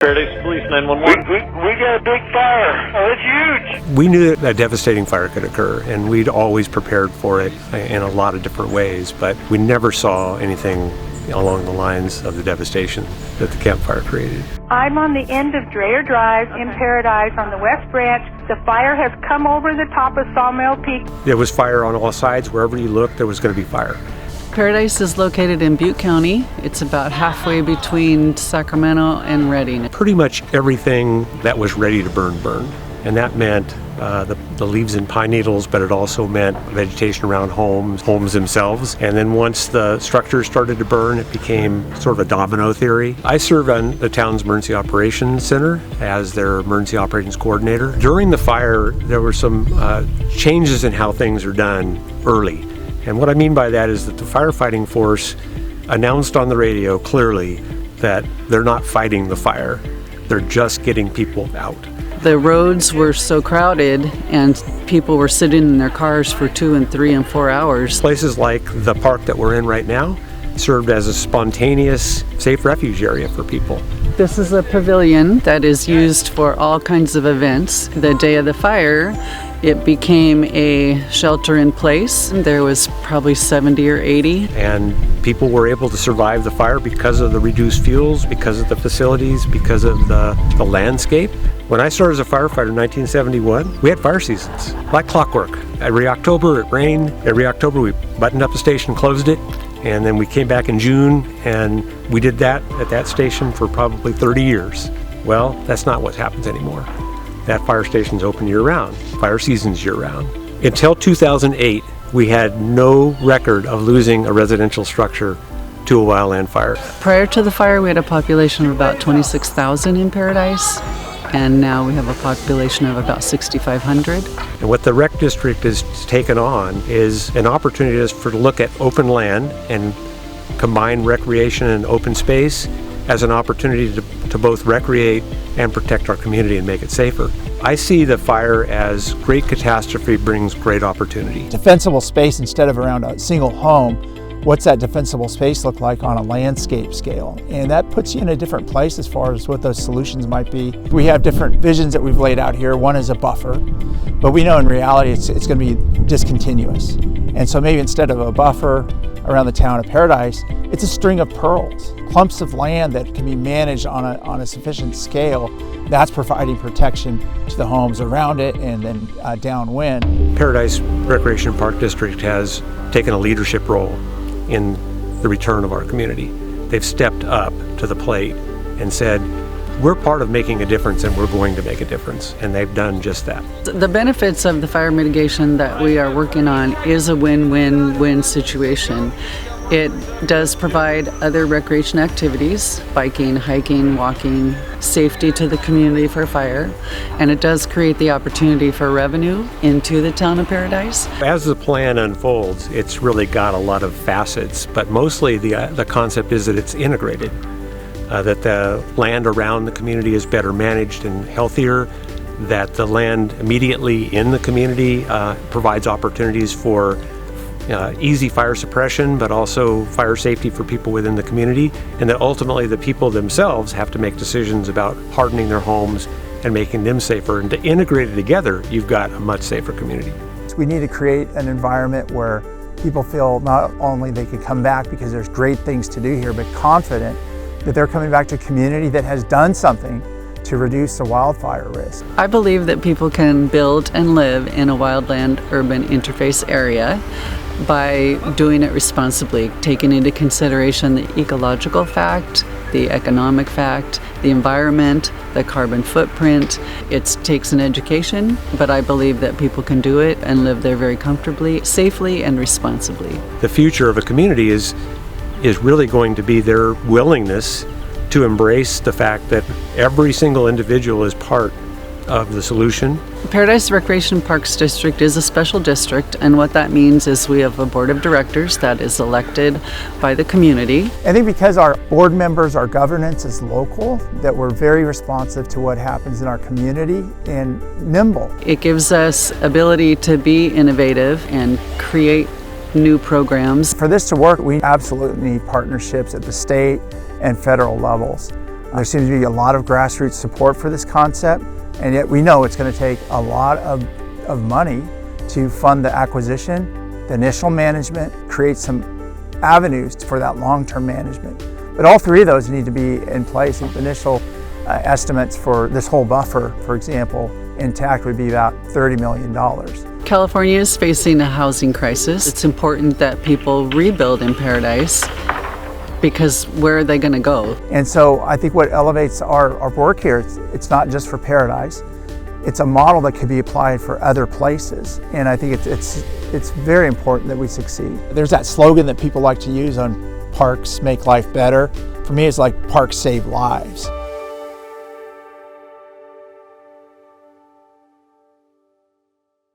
Paradise Police 911. We got a big fire. Oh, it's huge. We knew that a devastating fire could occur, and we'd always prepared for it in a lot of different ways, but we never saw anything along the lines of the devastation that the campfire created. I'm on the end of Dreher Drive in Paradise on the West Branch. The fire has come over the top of Sawmill Peak. There was fire on all sides. Wherever you looked, there was going to be fire. Paradise is located in Butte County. It's about halfway between Sacramento and Redding. Pretty much everything that was ready to burn burned, and that meant the leaves and pine needles, but it also meant vegetation around homes themselves. And then once the structures started to burn, it became sort of a domino theory. I serve on the town's Emergency Operations Center as their Emergency Operations Coordinator. During the fire, there were some changes in how things are done early. And what I mean by that is that the firefighting force announced on the radio clearly that they're not fighting the fire, they're just getting people out. The roads were so crowded and people were sitting in their cars for 2 and 3 and 4 hours. Places like the park that we're in right now served as a spontaneous, safe refuge area for people. This is a pavilion that is used for all kinds of events. The day of the fire, it became a shelter in place. There was probably 70 or 80. And people were able to survive the fire because of the reduced fuels, because of the facilities, because of the landscape. When I started as a firefighter in 1971, we had fire seasons, like clockwork. Every October it rained. Every October we buttoned up the station, closed it, and then we came back in June, and we did that at that station for probably 30 years. Well, that's not what happens anymore. That fire station's open year-round, fire season's year-round. Until 2008, we had no record of losing a residential structure to a wildland fire. Prior to the fire, we had a population of about 26,000 in Paradise, and now we have a population of about 6,500. And what the rec district has taken on is an opportunity to look at open land and combine recreation and open space as an opportunity to both recreate and protect our community and make it safer. I see the fire as great catastrophe brings great opportunity. Defensible space instead of around a single home, what's that defensible space look like on a landscape scale? And that puts you in a different place as far as what those solutions might be. We have different visions that we've laid out here. One is a buffer, but we know in reality it's going to be discontinuous. And so maybe instead of a buffer around the town of Paradise, it's a string of pearls, clumps of land that can be managed on a sufficient scale. That's providing protection to the homes around it and then downwind. Paradise Recreation Park District has taken a leadership role in the return of our community. They've stepped up to the plate and said, we're part of making a difference and we're going to make a difference, and they've done just that. The benefits of the fire mitigation that we are working on is a win-win-win situation. It does provide other recreation activities, biking, hiking, walking, safety to the community for fire, and it does create the opportunity for revenue into the town of Paradise. As the plan unfolds, it's really got a lot of facets, but mostly the concept is that it's integrated, that the land around the community is better managed and healthier, that the land immediately in the community provides opportunities for easy fire suppression, but also fire safety for people within the community, and that ultimately the people themselves have to make decisions about hardening their homes and making them safer. And to integrate it together, you've got a much safer community. We need to create an environment where people feel not only they can come back because there's great things to do here, but confident that they're coming back to a community that has done something to reduce the wildfire risk. I believe that people can build and live in a wildland-urban interface area by doing it responsibly, taking into consideration the ecological fact, the economic fact, the environment, the carbon footprint. It takes an education, but I believe that people can do it and live there very comfortably, safely, and responsibly. The future of a community is really going to be their willingness to embrace the fact that every single individual is part of the solution. Paradise Recreation Parks District is a special district, and what that means is we have a board of directors that is elected by the community. I think because our board members, our governance is local, that we're very responsive to what happens in our community and nimble. It gives us ability to be innovative and create new programs. For this to work, we absolutely need partnerships at the state and federal levels. There seems to be a lot of grassroots support for this concept, and yet we know it's going to take a lot of money to fund the acquisition, the initial management, create some avenues for that long-term management. But all three of those need to be in place. The initial estimates for this whole buffer, for example, intact would be about $30 million. California is facing a housing crisis. It's important that people rebuild in Paradise, because where are they going to go? And so I think what elevates our work here, it's not just for Paradise. It's a model that could be applied for other places. And I think it's very important that we succeed. There's that slogan that people like to use on parks make life better. For me, it's like parks save lives.